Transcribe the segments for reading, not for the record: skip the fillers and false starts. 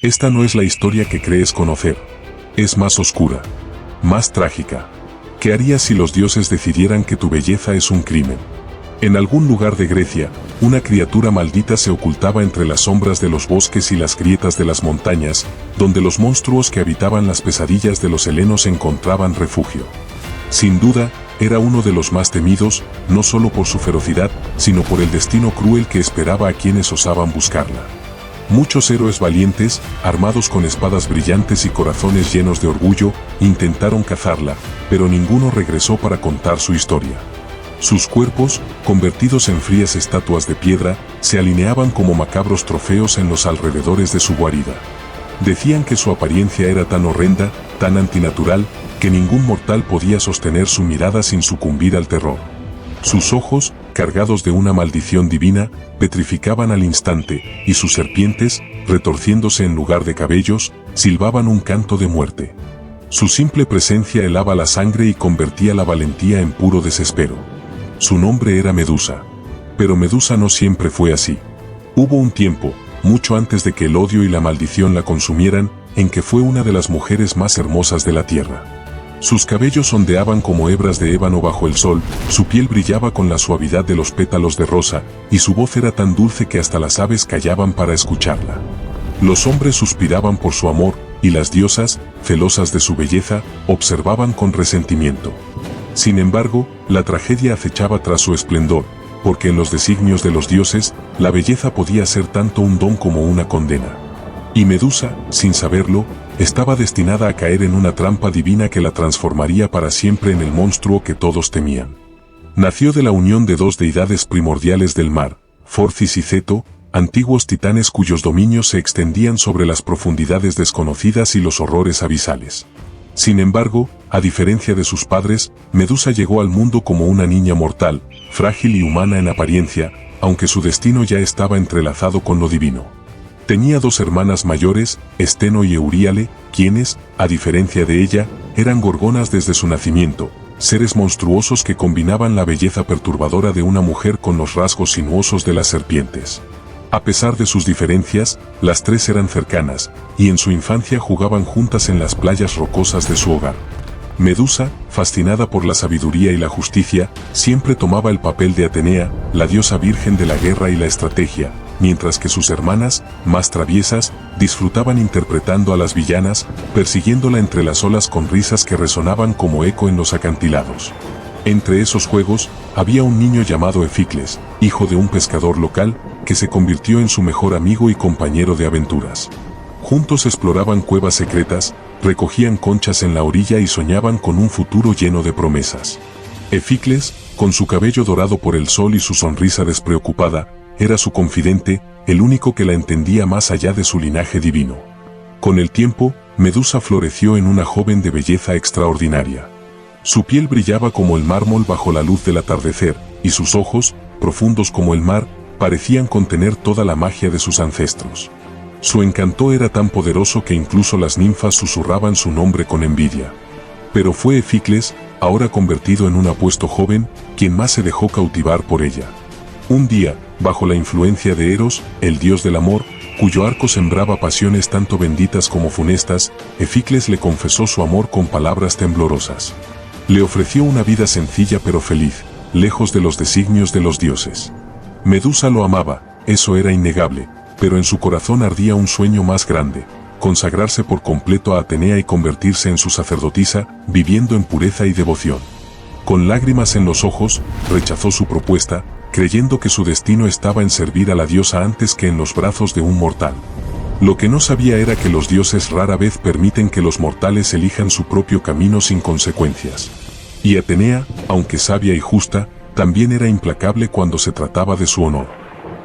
Esta no es la historia que crees conocer. Es más oscura, más trágica. ¿Qué harías si los dioses decidieran que tu belleza es un crimen? En algún lugar de Grecia, una criatura maldita se ocultaba entre las sombras de los bosques y las grietas de las montañas, donde los monstruos que habitaban las pesadillas de los helenos encontraban refugio. Sin duda, era uno de los más temidos, no solo por su ferocidad, sino por el destino cruel que esperaba a quienes osaban buscarla. Muchos héroes valientes, armados con espadas brillantes y corazones llenos de orgullo, intentaron cazarla, pero ninguno regresó para contar su historia. Sus cuerpos, convertidos en frías estatuas de piedra, se alineaban como macabros trofeos en los alrededores de su guarida. Decían que su apariencia era tan horrenda, tan antinatural, que ningún mortal podía sostener su mirada sin sucumbir al terror. Sus ojos, cargados de una maldición divina, petrificaban al instante, y sus serpientes, retorciéndose en lugar de cabellos, silbaban un canto de muerte. Su simple presencia helaba la sangre y convertía la valentía en puro desespero. Su nombre era Medusa. Pero Medusa no siempre fue así. Hubo un tiempo, mucho antes de que el odio y la maldición la consumieran, en que fue una de las mujeres más hermosas de la tierra. Sus cabellos ondeaban como hebras de ébano bajo el sol, su piel brillaba con la suavidad de los pétalos de rosa, y su voz era tan dulce que hasta las aves callaban para escucharla. Los hombres suspiraban por su amor, y las diosas, celosas de su belleza, observaban con resentimiento. Sin embargo, la tragedia acechaba tras su esplendor, porque en los designios de los dioses, la belleza podía ser tanto un don como una condena. Y Medusa, sin saberlo, estaba destinada a caer en una trampa divina que la transformaría para siempre en el monstruo que todos temían. Nació de la unión de dos deidades primordiales del mar, Forcis y Ceto, antiguos titanes cuyos dominios se extendían sobre las profundidades desconocidas y los horrores abisales. Sin embargo, a diferencia de sus padres, Medusa llegó al mundo como una niña mortal, frágil y humana en apariencia, aunque su destino ya estaba entrelazado con lo divino. Tenía dos hermanas mayores, Esteno y Euríale, quienes, a diferencia de ella, eran gorgonas desde su nacimiento, seres monstruosos que combinaban la belleza perturbadora de una mujer con los rasgos sinuosos de las serpientes. A pesar de sus diferencias, las tres eran cercanas, y en su infancia jugaban juntas en las playas rocosas de su hogar. Medusa, fascinada por la sabiduría y la justicia, siempre tomaba el papel de Atenea, la diosa virgen de la guerra y la estrategia, mientras que sus hermanas, más traviesas, disfrutaban interpretando a las villanas, persiguiéndola entre las olas con risas que resonaban como eco en los acantilados. Entre esos juegos, había un niño llamado Eficles, hijo de un pescador local, que se convirtió en su mejor amigo y compañero de aventuras. Juntos exploraban cuevas secretas, recogían conchas en la orilla y soñaban con un futuro lleno de promesas. Eficles, con su cabello dorado por el sol y su sonrisa despreocupada, era su confidente, el único que la entendía más allá de su linaje divino. Con el tiempo, Medusa floreció en una joven de belleza extraordinaria. Su piel brillaba como el mármol bajo la luz del atardecer, y sus ojos, profundos como el mar, parecían contener toda la magia de sus ancestros. Su encanto era tan poderoso que incluso las ninfas susurraban su nombre con envidia. Pero fue Eficles, ahora convertido en un apuesto joven, quien más se dejó cautivar por ella. Un día, bajo la influencia de Eros, el dios del amor, cuyo arco sembraba pasiones tanto benditas como funestas, Eficles le confesó su amor con palabras temblorosas. Le ofreció una vida sencilla pero feliz, lejos de los designios de los dioses. Medusa lo amaba, eso era innegable, pero en su corazón ardía un sueño más grande, consagrarse por completo a Atenea y convertirse en su sacerdotisa, viviendo en pureza y devoción. Con lágrimas en los ojos, rechazó su propuesta, creyendo que su destino estaba en servir a la diosa antes que en los brazos de un mortal. Lo que no sabía era que los dioses rara vez permiten que los mortales elijan su propio camino sin consecuencias. Y Atenea, aunque sabia y justa, también era implacable cuando se trataba de su honor.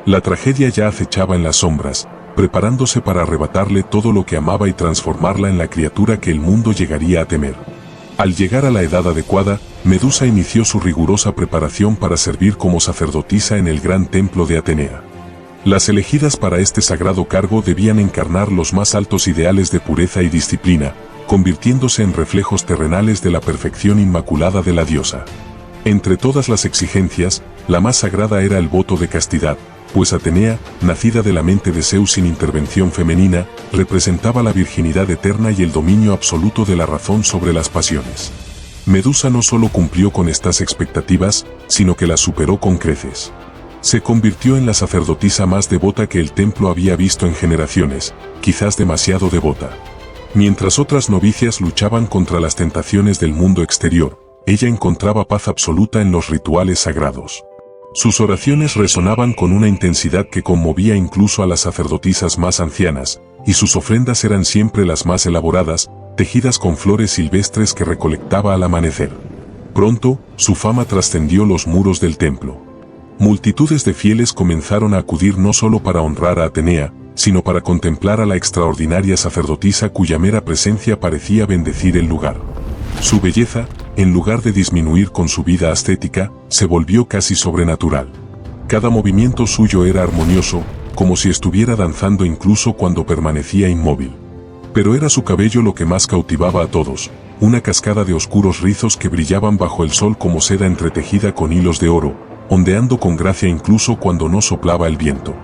La tragedia ya acechaba en las sombras, preparándose para arrebatarle todo lo que amaba y transformarla en la criatura que el mundo llegaría a temer. Al llegar a la edad adecuada, Medusa inició su rigurosa preparación para servir como sacerdotisa en el gran templo de Atenea. Las elegidas para este sagrado cargo debían encarnar los más altos ideales de pureza y disciplina, convirtiéndose en reflejos terrenales de la perfección inmaculada de la diosa. Entre todas las exigencias, la más sagrada era el voto de castidad, pues Atenea, nacida de la mente de Zeus sin intervención femenina, representaba la virginidad eterna y el dominio absoluto de la razón sobre las pasiones. Medusa no solo cumplió con estas expectativas, sino que las superó con creces. Se convirtió en la sacerdotisa más devota que el templo había visto en generaciones, quizás demasiado devota. Mientras otras novicias luchaban contra las tentaciones del mundo exterior, ella encontraba paz absoluta en los rituales sagrados. Sus oraciones resonaban con una intensidad que conmovía incluso a las sacerdotisas más ancianas, y sus ofrendas eran siempre las más elaboradas, tejidas con flores silvestres que recolectaba al amanecer. Pronto, su fama trascendió los muros del templo. Multitudes de fieles comenzaron a acudir no solo para honrar a Atenea, sino para contemplar a la extraordinaria sacerdotisa cuya mera presencia parecía bendecir el lugar. Su belleza, en lugar de disminuir con su vida ascética, se volvió casi sobrenatural. Cada movimiento suyo era armonioso, como si estuviera danzando incluso cuando permanecía inmóvil. Pero era su cabello lo que más cautivaba a todos, una cascada de oscuros rizos que brillaban bajo el sol como seda entretejida con hilos de oro, ondeando con gracia incluso cuando no soplaba el viento.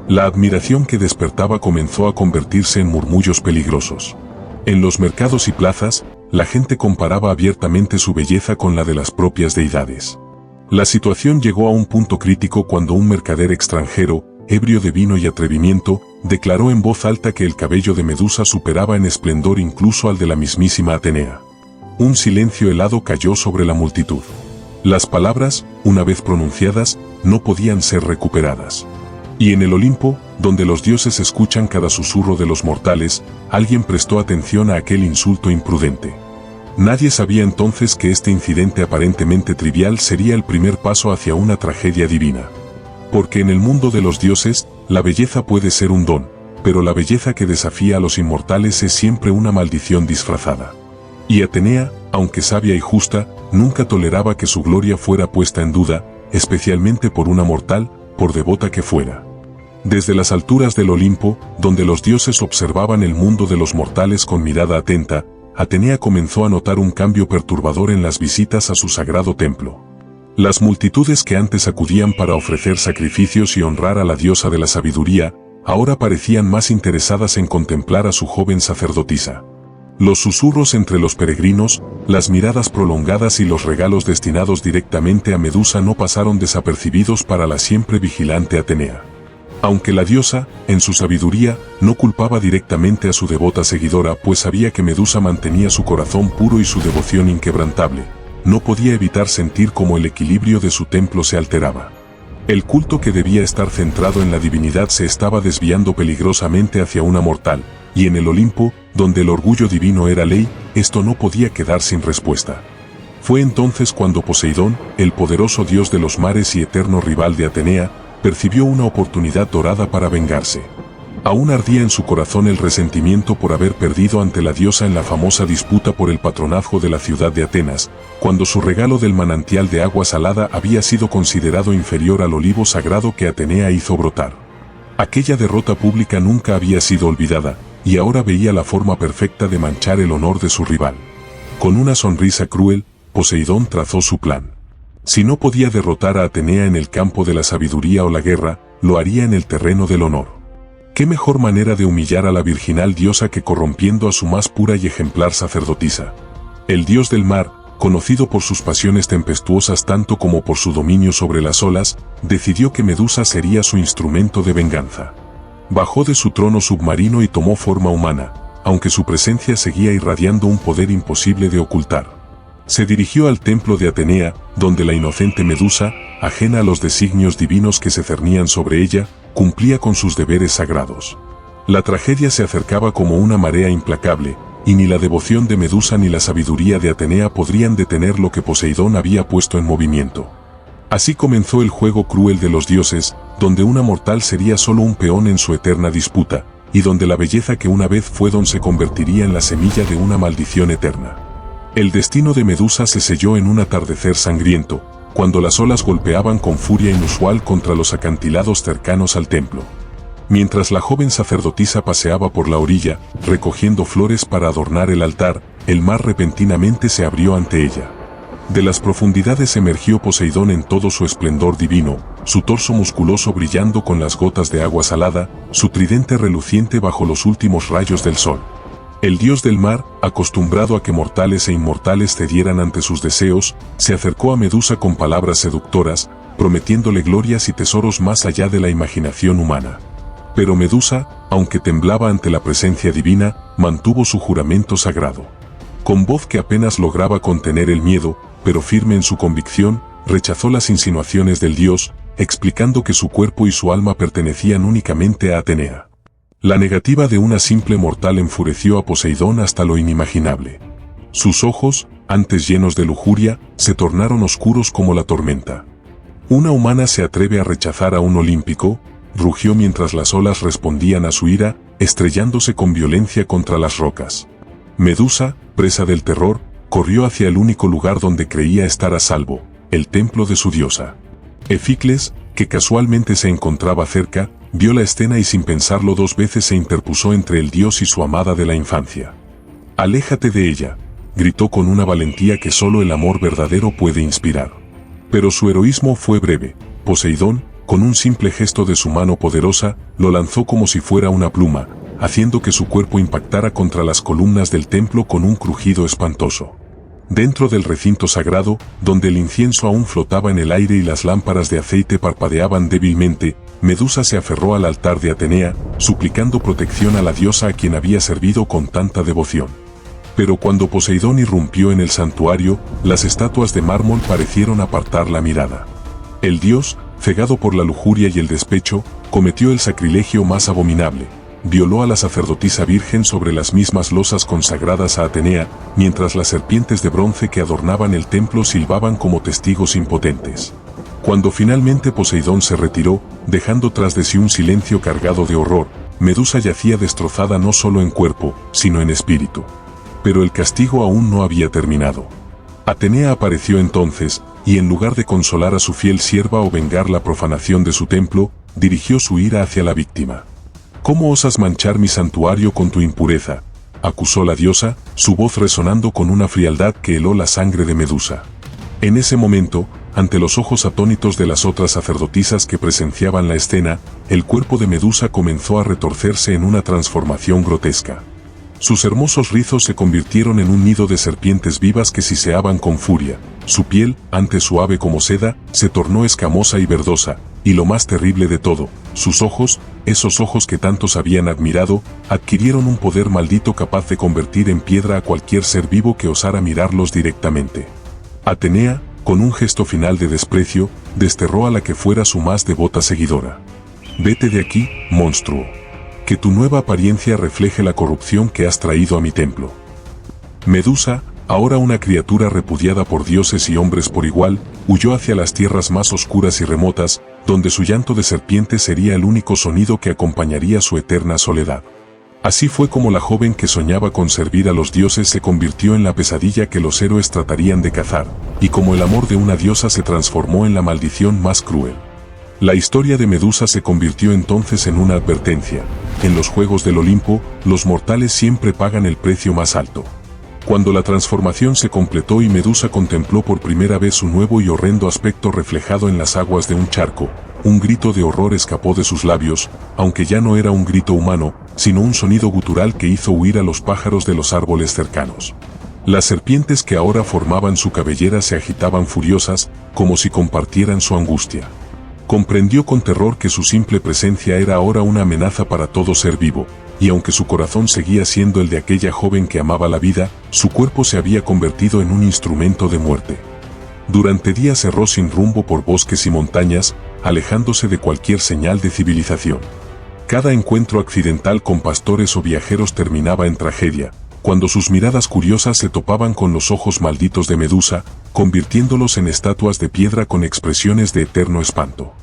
La admiración que despertaba comenzó a convertirse en murmullos peligrosos. En los mercados y plazas, la gente comparaba abiertamente su belleza con la de las propias deidades. La situación llegó a un punto crítico cuando un mercader extranjero, ebrio de vino y atrevimiento, declaró en voz alta que el cabello de Medusa superaba en esplendor incluso al de la mismísima Atenea. Un silencio helado cayó sobre la multitud. Las palabras, una vez pronunciadas, no podían ser recuperadas. Y en el Olimpo, donde los dioses escuchan cada susurro de los mortales, alguien prestó atención a aquel insulto imprudente. Nadie sabía entonces que este incidente aparentemente trivial sería el primer paso hacia una tragedia divina. Porque en el mundo de los dioses, la belleza puede ser un don, pero la belleza que desafía a los inmortales es siempre una maldición disfrazada. Y Atenea, aunque sabia y justa, nunca toleraba que su gloria fuera puesta en duda, especialmente por una mortal, por devota que fuera. Desde las alturas del Olimpo, donde los dioses observaban el mundo de los mortales con mirada atenta, Atenea comenzó a notar un cambio perturbador en las visitas a su sagrado templo. Las multitudes que antes acudían para ofrecer sacrificios y honrar a la diosa de la sabiduría, ahora parecían más interesadas en contemplar a su joven sacerdotisa. Los susurros entre los peregrinos, las miradas prolongadas y los regalos destinados directamente a Medusa no pasaron desapercibidos para la siempre vigilante Atenea. Aunque la diosa, en su sabiduría, no culpaba directamente a su devota seguidora pues sabía que Medusa mantenía su corazón puro y su devoción inquebrantable, no podía evitar sentir cómo el equilibrio de su templo se alteraba. El culto que debía estar centrado en la divinidad se estaba desviando peligrosamente hacia una mortal, y en el Olimpo, donde el orgullo divino era ley, esto no podía quedar sin respuesta. Fue entonces cuando Poseidón, el poderoso dios de los mares y eterno rival de Atenea, percibió una oportunidad dorada para vengarse. Aún ardía en su corazón el resentimiento por haber perdido ante la diosa en la famosa disputa por el patronazgo de la ciudad de Atenas, cuando su regalo del manantial de agua salada había sido considerado inferior al olivo sagrado que Atenea hizo brotar. Aquella derrota pública nunca había sido olvidada, y ahora veía la forma perfecta de manchar el honor de su rival. Con una sonrisa cruel, Poseidón trazó su plan. Si no podía derrotar a Atenea en el campo de la sabiduría o la guerra, lo haría en el terreno del honor. ¿Qué mejor manera de humillar a la virginal diosa que corrompiendo a su más pura y ejemplar sacerdotisa? El dios del mar, conocido por sus pasiones tempestuosas tanto como por su dominio sobre las olas, decidió que Medusa sería su instrumento de venganza. Bajó de su trono submarino y tomó forma humana, aunque su presencia seguía irradiando un poder imposible de ocultar. Se dirigió al templo de Atenea, donde la inocente Medusa, ajena a los designios divinos que se cernían sobre ella, cumplía con sus deberes sagrados. La tragedia se acercaba como una marea implacable, y ni la devoción de Medusa ni la sabiduría de Atenea podrían detener lo que Poseidón había puesto en movimiento. Así comenzó el juego cruel de los dioses, donde una mortal sería solo un peón en su eterna disputa, y donde la belleza que una vez fue don se convertiría en la semilla de una maldición eterna. El destino de Medusa se selló en un atardecer sangriento, cuando las olas golpeaban con furia inusual contra los acantilados cercanos al templo. Mientras la joven sacerdotisa paseaba por la orilla, recogiendo flores para adornar el altar, el mar repentinamente se abrió ante ella. De las profundidades emergió Poseidón en todo su esplendor divino, su torso musculoso brillando con las gotas de agua salada, su tridente reluciente bajo los últimos rayos del sol. El dios del mar, acostumbrado a que mortales e inmortales cedieran ante sus deseos, se acercó a Medusa con palabras seductoras, prometiéndole glorias y tesoros más allá de la imaginación humana. Pero Medusa, aunque temblaba ante la presencia divina, mantuvo su juramento sagrado. Con voz que apenas lograba contener el miedo, pero firme en su convicción, rechazó las insinuaciones del dios, explicando que su cuerpo y su alma pertenecían únicamente a Atenea. La negativa de una simple mortal enfureció a Poseidón hasta lo inimaginable. Sus ojos, antes llenos de lujuria, se tornaron oscuros como la tormenta. ¿Una humana se atreve a rechazar a un olímpico?, rugió mientras las olas respondían a su ira, estrellándose con violencia contra las rocas. Medusa, presa del terror, corrió hacia el único lugar donde creía estar a salvo, el templo de su diosa. Eficles, que casualmente se encontraba cerca, vio la escena y sin pensarlo dos veces se interpuso entre el dios y su amada de la infancia. «Aléjate de ella», gritó con una valentía que solo el amor verdadero puede inspirar. Pero su heroísmo fue breve. Poseidón, con un simple gesto de su mano poderosa, lo lanzó como si fuera una pluma, haciendo que su cuerpo impactara contra las columnas del templo con un crujido espantoso. Dentro del recinto sagrado, donde el incienso aún flotaba en el aire y las lámparas de aceite parpadeaban débilmente, Medusa se aferró al altar de Atenea, suplicando protección a la diosa a quien había servido con tanta devoción. Pero cuando Poseidón irrumpió en el santuario, las estatuas de mármol parecieron apartar la mirada. El dios, cegado por la lujuria y el despecho, cometió el sacrilegio más abominable. Violó a la sacerdotisa virgen sobre las mismas losas consagradas a Atenea, mientras las serpientes de bronce que adornaban el templo silbaban como testigos impotentes. Cuando finalmente Poseidón se retiró, dejando tras de sí un silencio cargado de horror, Medusa yacía destrozada no solo en cuerpo, sino en espíritu. Pero el castigo aún no había terminado. Atenea apareció entonces, y en lugar de consolar a su fiel sierva o vengar la profanación de su templo, dirigió su ira hacia la víctima. «¿Cómo osas manchar mi santuario con tu impureza?», acusó la diosa, su voz resonando con una frialdad que heló la sangre de Medusa. En ese momento, ante los ojos atónitos de las otras sacerdotisas que presenciaban la escena, el cuerpo de Medusa comenzó a retorcerse en una transformación grotesca. Sus hermosos rizos se convirtieron en un nido de serpientes vivas que siseaban con furia. Su piel, antes suave como seda, se tornó escamosa y verdosa, y lo más terrible de todo, sus ojos, esos ojos que tantos habían admirado, adquirieron un poder maldito capaz de convertir en piedra a cualquier ser vivo que osara mirarlos directamente. Atenea, con un gesto final de desprecio, desterró a la que fuera su más devota seguidora. «Vete de aquí, monstruo. Que tu nueva apariencia refleje la corrupción que has traído a mi templo». Medusa, ahora una criatura repudiada por dioses y hombres por igual, huyó hacia las tierras más oscuras y remotas, donde su llanto de serpiente sería el único sonido que acompañaría su eterna soledad. Así fue como la joven que soñaba con servir a los dioses se convirtió en la pesadilla que los héroes tratarían de cazar, y como el amor de una diosa se transformó en la maldición más cruel. La historia de Medusa se convirtió entonces en una advertencia. En los Juegos del Olimpo, los mortales siempre pagan el precio más alto. Cuando la transformación se completó y Medusa contempló por primera vez su nuevo y horrendo aspecto reflejado en las aguas de un charco, un grito de horror escapó de sus labios, aunque ya no era un grito humano, sino un sonido gutural que hizo huir a los pájaros de los árboles cercanos. Las serpientes que ahora formaban su cabellera se agitaban furiosas, como si compartieran su angustia. Comprendió con terror que su simple presencia era ahora una amenaza para todo ser vivo, y aunque su corazón seguía siendo el de aquella joven que amaba la vida, su cuerpo se había convertido en un instrumento de muerte. Durante días erró sin rumbo por bosques y montañas, alejándose de cualquier señal de civilización. Cada encuentro accidental con pastores o viajeros terminaba en tragedia, cuando sus miradas curiosas se topaban con los ojos malditos de Medusa, convirtiéndolos en estatuas de piedra con expresiones de eterno espanto.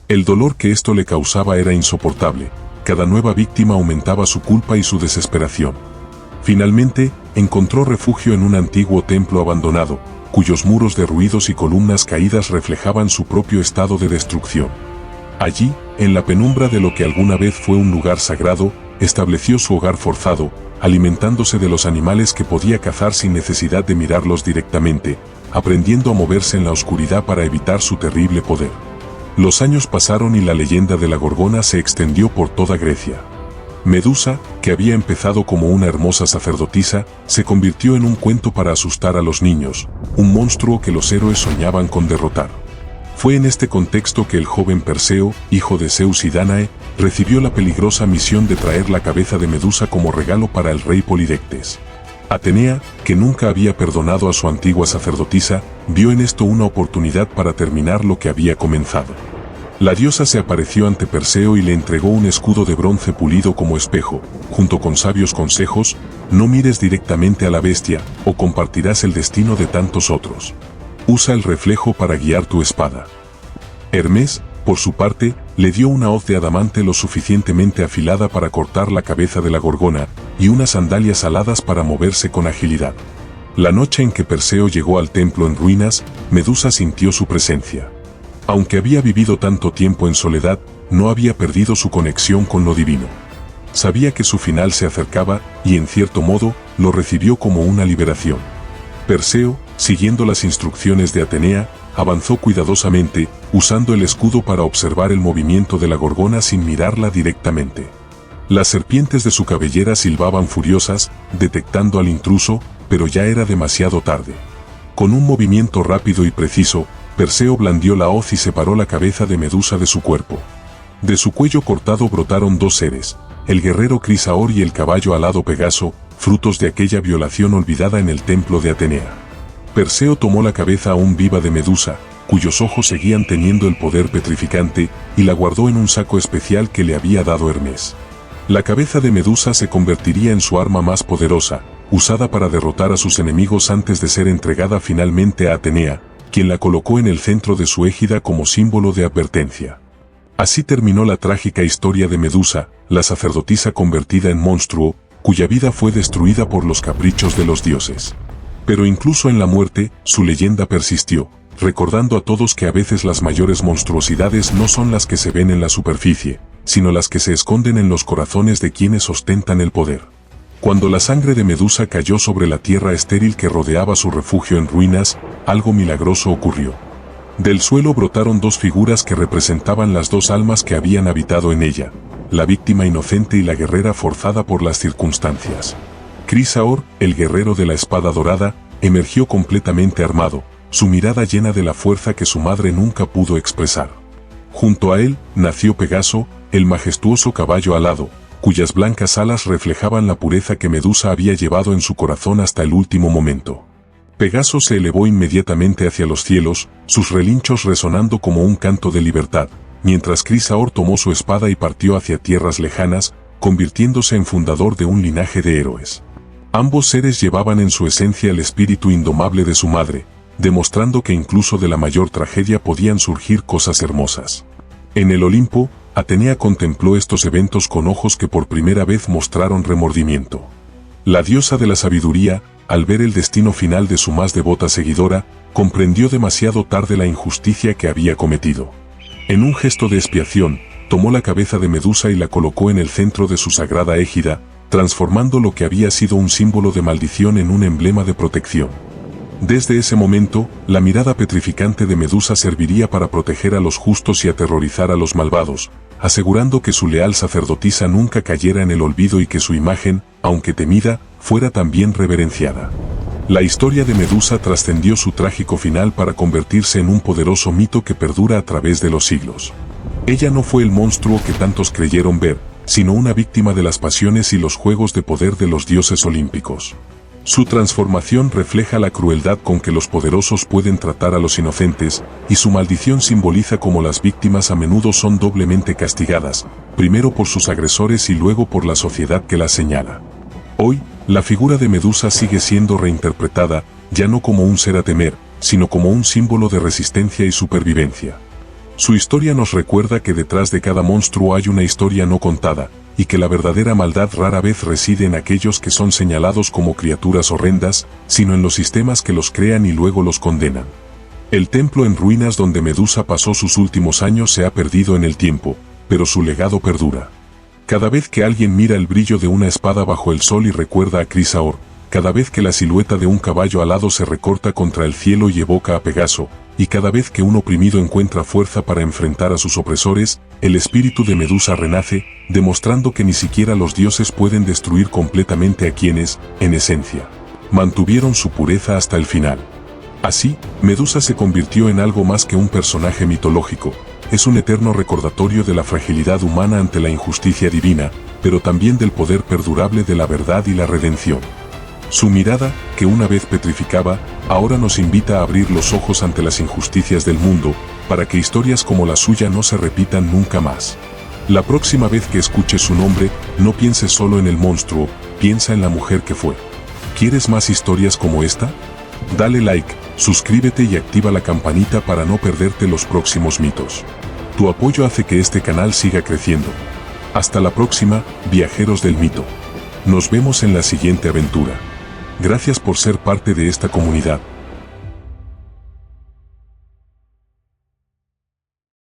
El dolor que esto le causaba era insoportable, cada nueva víctima aumentaba su culpa y su desesperación. Finalmente, encontró refugio en un antiguo templo abandonado, cuyos muros derruidos y columnas caídas reflejaban su propio estado de destrucción. Allí, en la penumbra de lo que alguna vez fue un lugar sagrado, estableció su hogar forzado, alimentándose de los animales que podía cazar sin necesidad de mirarlos directamente, aprendiendo a moverse en la oscuridad para evitar su terrible poder. Los años pasaron y la leyenda de la Gorgona se extendió por toda Grecia. Medusa, que había empezado como una hermosa sacerdotisa, se convirtió en un cuento para asustar a los niños, un monstruo que los héroes soñaban con derrotar. Fue en este contexto que el joven Perseo, hijo de Zeus y Dánae, recibió la peligrosa misión de traer la cabeza de Medusa como regalo para el rey Polidectes. Atenea, que nunca había perdonado a su antigua sacerdotisa, vio en esto una oportunidad para terminar lo que había comenzado. La diosa se apareció ante Perseo y le entregó un escudo de bronce pulido como espejo, junto con sabios consejos: no mires directamente a la bestia, o compartirás el destino de tantos otros. Usa el reflejo para guiar tu espada. Hermes, por su parte, le dio una hoz de adamante lo suficientemente afilada para cortar la cabeza de la Gorgona, y unas sandalias aladas para moverse con agilidad. La noche en que Perseo llegó al templo en ruinas, Medusa sintió su presencia. Aunque había vivido tanto tiempo en soledad, no había perdido su conexión con lo divino. Sabía que su final se acercaba, y en cierto modo, lo recibió como una liberación. Perseo, siguiendo las instrucciones de Atenea, avanzó cuidadosamente, usando el escudo para observar el movimiento de la Gorgona sin mirarla directamente. Las serpientes de su cabellera silbaban furiosas, detectando al intruso, pero ya era demasiado tarde. Con un movimiento rápido y preciso, Perseo blandió la hoz y separó la cabeza de Medusa de su cuerpo. De su cuello cortado brotaron dos seres, el guerrero Crisaor y el caballo alado Pegaso, frutos de aquella violación olvidada en el templo de Atenea. Perseo tomó la cabeza aún viva de Medusa, cuyos ojos seguían teniendo el poder petrificante, y la guardó en un saco especial que le había dado Hermes. La cabeza de Medusa se convertiría en su arma más poderosa, usada para derrotar a sus enemigos antes de ser entregada finalmente a Atenea, quien la colocó en el centro de su égida como símbolo de advertencia. Así terminó la trágica historia de Medusa, la sacerdotisa convertida en monstruo, cuya vida fue destruida por los caprichos de los dioses. Pero incluso en la muerte, su leyenda persistió, recordando a todos que a veces las mayores monstruosidades no son las que se ven en la superficie, sino las que se esconden en los corazones de quienes ostentan el poder. Cuando la sangre de Medusa cayó sobre la tierra estéril que rodeaba su refugio en ruinas, algo milagroso ocurrió. Del suelo brotaron dos figuras que representaban las dos almas que habían habitado en ella, la víctima inocente y la guerrera forzada por las circunstancias. Crisaor, el guerrero de la espada dorada, emergió completamente armado, su mirada llena de la fuerza que su madre nunca pudo expresar. Junto a él, nació Pegaso, el majestuoso caballo alado, cuyas blancas alas reflejaban la pureza que Medusa había llevado en su corazón hasta el último momento. Pegaso se elevó inmediatamente hacia los cielos, sus relinchos resonando como un canto de libertad, mientras Crisaor tomó su espada y partió hacia tierras lejanas, convirtiéndose en fundador de un linaje de héroes. Ambos seres llevaban en su esencia el espíritu indomable de su madre, demostrando que incluso de la mayor tragedia podían surgir cosas hermosas. En el Olimpo, Atenea contempló estos eventos con ojos que por primera vez mostraron remordimiento. La diosa de la sabiduría, al ver el destino final de su más devota seguidora, comprendió demasiado tarde la injusticia que había cometido. En un gesto de expiación, tomó la cabeza de Medusa y la colocó en el centro de su sagrada égida, transformando lo que había sido un símbolo de maldición en un emblema de protección. Desde ese momento, la mirada petrificante de Medusa serviría para proteger a los justos y aterrorizar a los malvados, asegurando que su leal sacerdotisa nunca cayera en el olvido y que su imagen, aunque temida, fuera también reverenciada. La historia de Medusa trascendió su trágico final para convertirse en un poderoso mito que perdura a través de los siglos. Ella no fue el monstruo que tantos creyeron ver, sino una víctima de las pasiones y los juegos de poder de los dioses olímpicos. Su transformación refleja la crueldad con que los poderosos pueden tratar a los inocentes, y su maldición simboliza cómo las víctimas a menudo son doblemente castigadas, primero por sus agresores y luego por la sociedad que las señala. Hoy, la figura de Medusa sigue siendo reinterpretada, ya no como un ser a temer, sino como un símbolo de resistencia y supervivencia. Su historia nos recuerda que detrás de cada monstruo hay una historia no contada, y que la verdadera maldad rara vez reside en aquellos que son señalados como criaturas horrendas, sino en los sistemas que los crean y luego los condenan. El templo en ruinas donde Medusa pasó sus últimos años se ha perdido en el tiempo, pero su legado perdura. Cada vez que alguien mira el brillo de una espada bajo el sol y recuerda a Crisaor, cada vez que la silueta de un caballo alado se recorta contra el cielo y evoca a Pegaso, y cada vez que un oprimido encuentra fuerza para enfrentar a sus opresores, el espíritu de Medusa renace, demostrando que ni siquiera los dioses pueden destruir completamente a quienes, en esencia, mantuvieron su pureza hasta el final. Así, Medusa se convirtió en algo más que un personaje mitológico, es un eterno recordatorio de la fragilidad humana ante la injusticia divina, pero también del poder perdurable de la verdad y la redención. Su mirada, que una vez petrificaba, ahora nos invita a abrir los ojos ante las injusticias del mundo, para que historias como la suya no se repitan nunca más. La próxima vez que escuches su nombre, no pienses solo en el monstruo, piensa en la mujer que fue. ¿Quieres más historias como esta? Dale like, suscríbete y activa la campanita para no perderte los próximos mitos. Tu apoyo hace que este canal siga creciendo. Hasta la próxima, viajeros del mito. Nos vemos en la siguiente aventura. Gracias por ser parte de esta comunidad.